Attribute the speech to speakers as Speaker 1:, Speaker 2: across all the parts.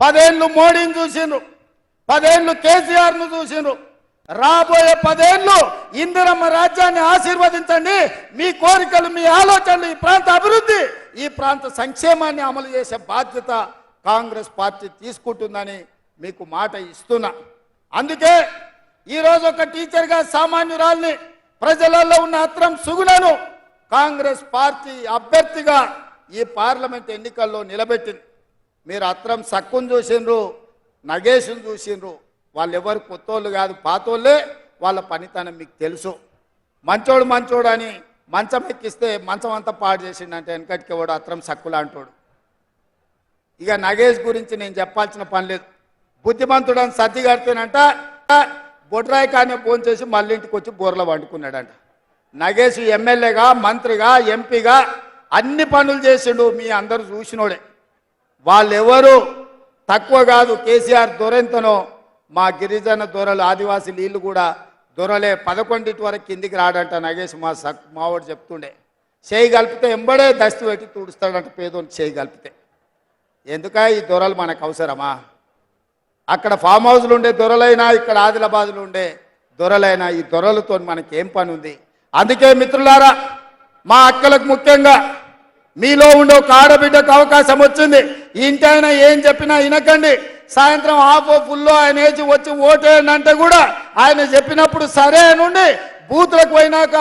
Speaker 1: 10 ఏళ్ళు మోడీని చూసిండ్రు, 10 ఏళ్ళు కేసీఆర్ను చూసిండ్రు. రాబోయే 10 ఏళ్ళు ఇందిరమ్మ రాజ్యాన్ని ఆశీర్వదించండి. మీ కోరికలు, మీ ఆలోచనలు, ఈ ప్రాంత అభివృద్ధి, ఈ ప్రాంత సంక్షేమాన్ని అమలు చేసే బాధ్యత కాంగ్రెస్ పార్టీ తీసుకుంటుందని మీకు మాట ఇస్తున్నా. అందుకే ఈరోజు ఒక టీచర్గా సామాన్యురాల్ని, ప్రజలలో ఉన్న అత్రం సుగుణను కాంగ్రెస్ పార్టీ అభ్యర్థిగా ఈ పార్లమెంట్ ఎన్నికల్లో నిలబెట్టింది. మీరు అత్రం సక్కును చూసిండ్రు, నగేష్ను చూసిండ్రు. వాళ్ళు ఎవరు కొత్తోళ్ళు కాదు, పాతోళ్ళే. వాళ్ళ పనితనం మీకు తెలుసు. మంచోడు మంచోడు అని మంచం ఎక్కిస్తే మంచం అంతా పాడు చేసిండంటే వెనకటికి వాడు అత్రం సక్కులా అంటాడు. ఇక నగేష్ గురించి నేను చెప్పాల్సిన పని లేదు. బుద్ధిమంతుడు అని సర్ది కడితేనంట బొడ్రాయి కానీ ఫోన్ చేసి మళ్ళీ ఇంటికి వచ్చి బోర్లో వండుకున్నాడంట. నగేష్ ఎమ్మెల్యేగా, మంత్రిగా, ఎంపీగా అన్ని పనులు చేసిండు. మీ అందరూ చూసినోడే. వాళ్ళెవరు తక్కువ కాదు. కేసీఆర్ దొరెంతనో మా గిరిజన దొరలు, ఆదివాసీ నీళ్ళు కూడా దొరలే. 11 వరకు కిందికి రాడంట నగేష్. మావాడు చెప్తుండే. చేయి కలిపితే ఎంబడే దస్తు పెట్టి తుడుస్తాడంట పేదోని చేయి కలిపితే. ఎందుక ఈ దొరలు మనకు అవసరమా? అక్కడ ఫామ్ హౌస్లు ఉండే దొరలైనా, ఇక్కడ ఆదిలాబాద్లో ఉండే దొరలైనా, ఈ దొరలతో మనకేం పని ఉంది? అందుకే మిత్రులారా, మా అక్కలకు ముఖ్యంగా మీలో ఉండే ఒక ఆడబిడ్డకు అవకాశం వచ్చింది. ఇంటి ఆయన ఏం చెప్పినా వినకండి. సాయంత్రం హాఫ్ ఫుల్లో ఆయన వేసి వచ్చి ఓటేయండి అంటే కూడా ఆయన చెప్పినప్పుడు సరే నుండి బూతులకు పోయినాక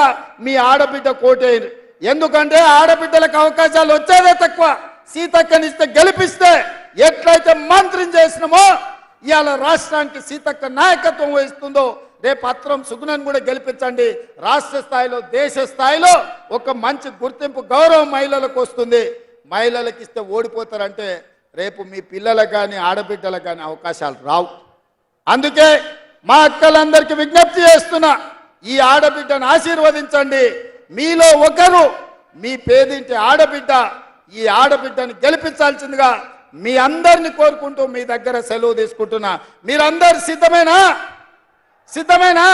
Speaker 1: మీ ఆడబిడ్డ కోటేయండి. ఎందుకంటే ఆడబిడ్డలకు అవకాశాలు వచ్చేదే తక్కువ. సీతక్కనిస్తే గెలిపిస్తే ఎట్లయితే మంత్రిని చేసినామో ఇవాళ రాష్ట్రానికి సీతక్క నాయకత్వం వహిస్తుందో రేపు అత్రం సుగుణను కూడా గెలిపించండి. రాష్ట్ర స్థాయిలో, దేశ స్థాయిలో ఒక మంచి గుర్తింపు, గౌరవం మహిళలకు వస్తుంది. మహిళలకు ఇస్తే ఓడిపోతారంటే రేపు మీ పిల్లలకు కానీ ఆడబిడ్డలకు కానీ అవకాశాలు రావు. అందుకే మా అక్కలందరికీ విజ్ఞప్తి చేస్తున్నా, ఈ ఆడబిడ్డను ఆశీర్వదించండి. మీలో ఒకరు మీ పేదింటి ఆడబిడ్డ, ఈ ఆడబిడ్డను గెలిపించాల్సిందిగా మీ అందరిని కోరుకుంటూ మీ దగ్గర సెలవు తీసుకుంటున్నా. మీరందరు సిద్ధమేనా? సిద్ధమేనా?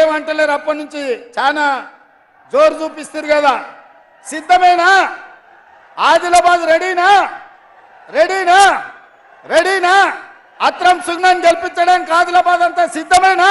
Speaker 1: ఏమంటలేరు? అప్పటి నుంచి చాలా జోరు చూపిస్తారు కదా. సిద్ధమేనా? ఆదిలాబాద్ రెడీనా? రెడీనా? రెడీనా? అత్రం సుగుణను గెలిపించడానికి ఆదిలాబాద్ అంతా సిద్ధమేనా?